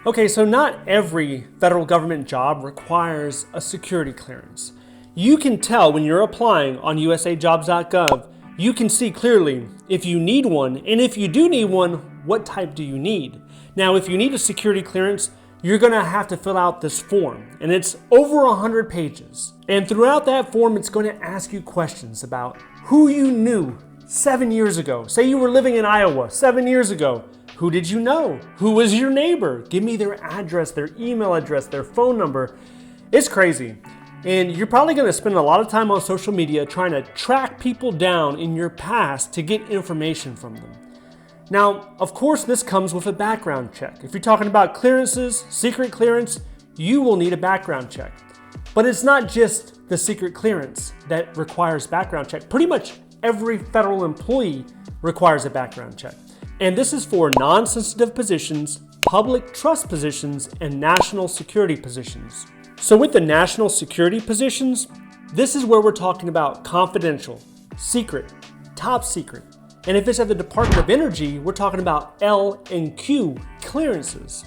Okay, so not every federal government job requires a security clearance. You can tell when you're applying on usajobs.gov, you can see clearly if you need one, and if you do need one, what type do you need? Now, if you need a security clearance, you're gonna have to fill out this form, and it's over 100 pages. And throughout that form, it's going to ask you questions about who you knew 7 years ago. Say you were living in Iowa 7 years ago. Who did you know? Who was your neighbor? Give me their address, their email address, their phone number. It's crazy. And you're probably gonna spend a lot of time on social media trying to track people down in your past to get information from them. Now, of course, this comes with a background check. If you're talking about clearances, secret clearance, you will need a background check. But it's not just the secret clearance that requires background check. Pretty much every federal employee requires a background check. And this is for non-sensitive positions, public trust positions, and national security positions. So with the national security positions, this is where we're talking about confidential, secret, top secret. And if it's at the Department of Energy, we're talking about L and Q clearances.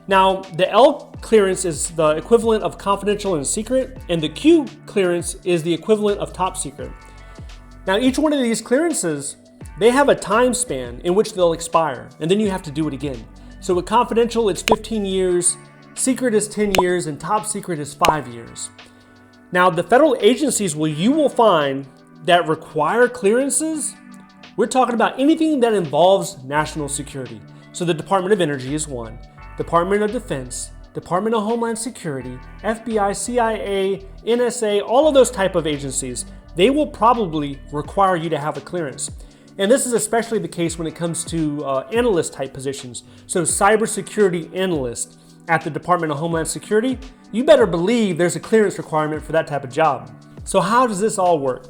Now, the L clearance is the equivalent of confidential and secret, and the Q clearance is the equivalent of top secret. Now, each one of these clearances, they have a time span in which they'll expire, and then you have to do it again. So with confidential, it's 15 years, secret is 10 years, and top secret is 5 years. Now, the federal agencies you will find that require clearances, we're talking about anything that involves national security. So the Department of Energy is one, Department of Defense, Department of Homeland Security, FBI, CIA, NSA, all of those type of agencies, they will probably require you to have a clearance. And this is especially the case when it comes to analyst type positions. So cybersecurity analyst at the Department of Homeland Security, you better believe there's a clearance requirement for that type of job. So how does this all work?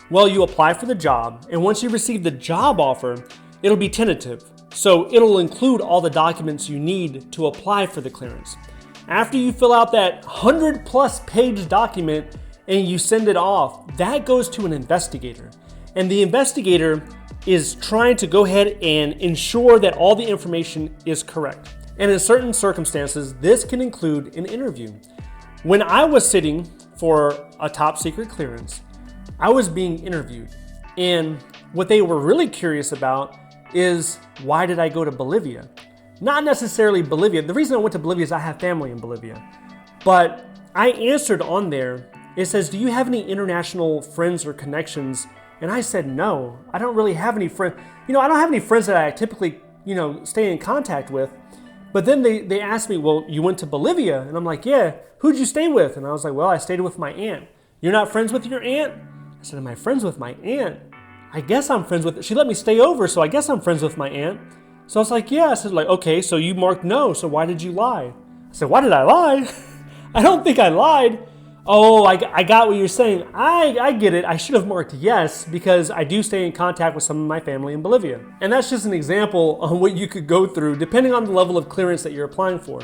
Well, you apply for the job, and once you receive the job offer, it'll be tentative. So it'll include all the documents you need to apply for the clearance. After you fill out that 100+ page document and you send it off, that goes to an investigator. And the investigator is trying to go ahead and ensure that all the information is correct. And in certain circumstances, this can include an interview. When I was sitting for a top secret clearance, I was being interviewed. And what they were really curious about is, why did I go to Bolivia? Not necessarily Bolivia. The reason I went to Bolivia is I have family in Bolivia. But I answered on there, it says, do you have any international friends or connections? And I said, no, I don't really have any friends. I don't have any friends that I typically, stay in contact with. But then they asked me, well, you went to Bolivia? And I'm like, yeah, who'd you stay with? And I was like, well, I stayed with my aunt. You're not friends with your aunt? I said, am I friends with my aunt? I guess I'm friends with, she let me stay over, so I guess I'm friends with my aunt. So I was like, yeah. I said, okay, so you marked no, so why did you lie? I said, why did I lie? I don't think I lied. Oh, I got what you're saying. I get it. I should have marked yes, because I do stay in contact with some of my family in Bolivia. And that's just an example on what you could go through depending on the level of clearance that you're applying for.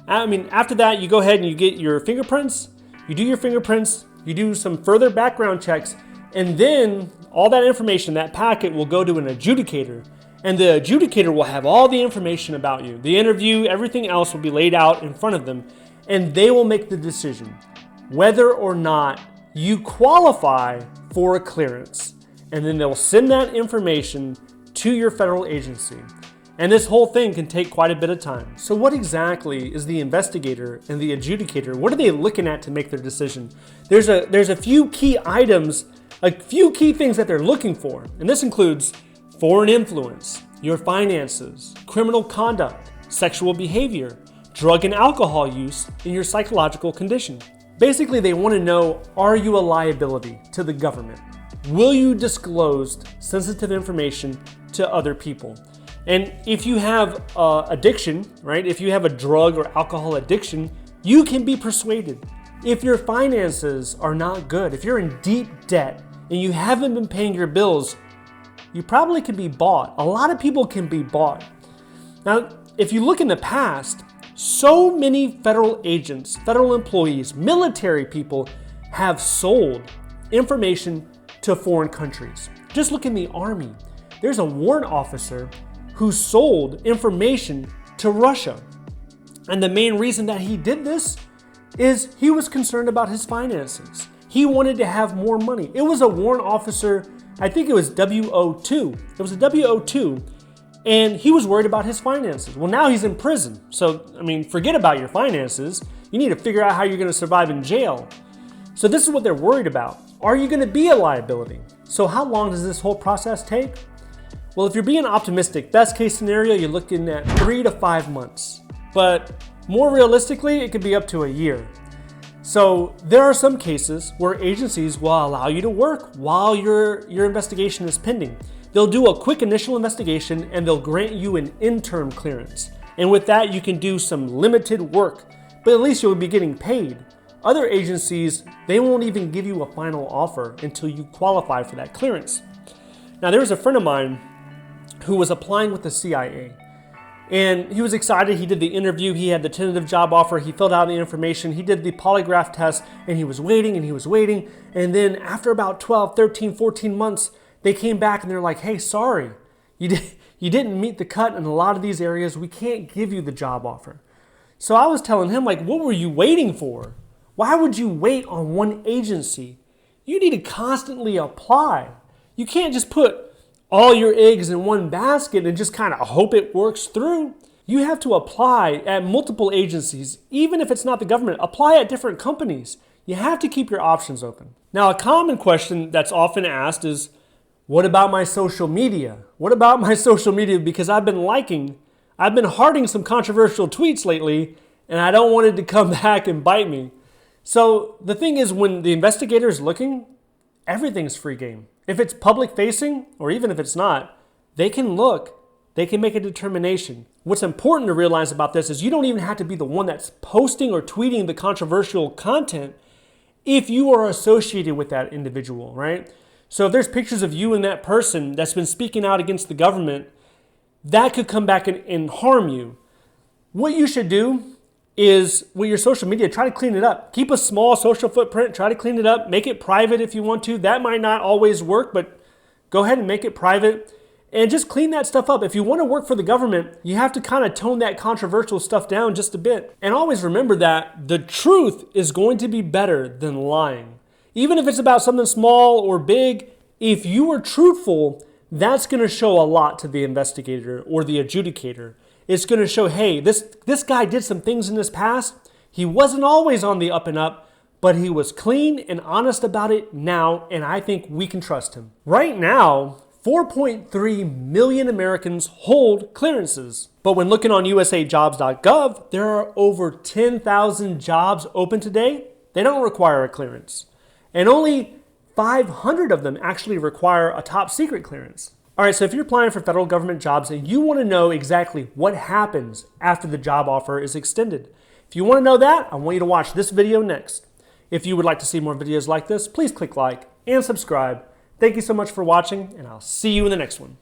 After that, you go ahead and you get your fingerprints, you do your fingerprints, you do some further background checks, and then all that information, that packet, will go to an adjudicator. And the adjudicator will have all the information about you. The interview, everything else will be laid out in front of them, and they will make the decision whether or not you qualify for a clearance. And then they'll send that information to your federal agency. And this whole thing can take quite a bit of time. So what exactly is the investigator and the adjudicator? What are they looking at to make their decision? There's a few key items, a few key things that they're looking for. And this includes foreign influence, your finances, criminal conduct, sexual behavior, drug and alcohol use, and your psychological condition. Basically, they want to know, are you a liability to the government? Will you disclose sensitive information to other people? And if you have addiction, right? If you have a drug or alcohol addiction, you can be persuaded. If your finances are not good, if you're in deep debt and you haven't been paying your bills, you probably can be bought. A lot of people can be bought. Now, if you look in the past, so many federal agents, federal employees, military people have sold information to foreign countries. Just look in the Army. There's a warrant officer who sold information to Russia. And the main reason that he did this is he was concerned about his finances. He wanted to have more money. It was a warrant officer, I think it was W02. It was a W02, and he was worried about his finances. Well, now he's in prison. So, I mean, forget about your finances. You need to figure out how you're going to survive in jail. So this is what they're worried about. Are you going to be a liability? So how long does this whole process take? Well, if you're being optimistic, best case scenario, you're looking at 3 to 5 months. But more realistically, it could be up to a year. So there are some cases where agencies will allow you to work while your investigation is pending. They'll do a quick initial investigation and they'll grant you an interim clearance. And with that, you can do some limited work, but at least you'll be getting paid. Other agencies, they won't even give you a final offer until you qualify for that clearance. Now, there was a friend of mine who was applying with the CIA. And he was excited. He did the interview. He had the tentative job offer. He filled out the information. He did the polygraph test, and he was waiting and he was waiting. And then after about 12, 13, 14 months, they came back and they're like, hey, sorry, you didn't meet the cut in a lot of these areas. We can't give you the job offer. So I was telling him, like, what were you waiting for? Why would you wait on one agency? You need to constantly apply. You can't just put all your eggs in one basket and just kind of hope it works through. You have to apply at multiple agencies, even if it's not the government. Apply at different companies. You have to keep your options open. Now, a common question that's often asked is, what about my social media? What about my social media? Because I've been hearting some controversial tweets lately, and I don't want it to come back and bite me. So the thing is, when the investigator is looking, everything's free game. If it's public facing, or even if it's not, they can look, they can make a determination. What's important to realize about this is you don't even have to be the one that's posting or tweeting the controversial content if you are associated with that individual, right? So if there's pictures of you and that person that's been speaking out against the government, that could come back and harm you. What you should do is with your social media, try to clean it up. Keep a small social footprint, try to clean it up, make it private if you want to. That might not always work, but go ahead and make it private and just clean that stuff up. If you want to work for the government, you have to kind of tone that controversial stuff down just a bit. And always remember that the truth is going to be better than lying. Even if it's about something small or big, if you are truthful, that's going to show a lot to the investigator or the adjudicator. It's going to show, hey, this guy did some things in his past. He wasn't always on the up and up, but he was clean and honest about it now, and I think we can trust him. Right now, 4.3 million Americans hold clearances. But when looking on usajobs.gov, there are over 10,000 jobs open today. They don't require a clearance. And only 500 of them actually require a top secret clearance. All right, so if you're applying for federal government jobs and you want to know exactly what happens after the job offer is extended, if you want to know that, I want you to watch this video next. If you would like to see more videos like this, please click like and subscribe. Thank you so much for watching, and I'll see you in the next one.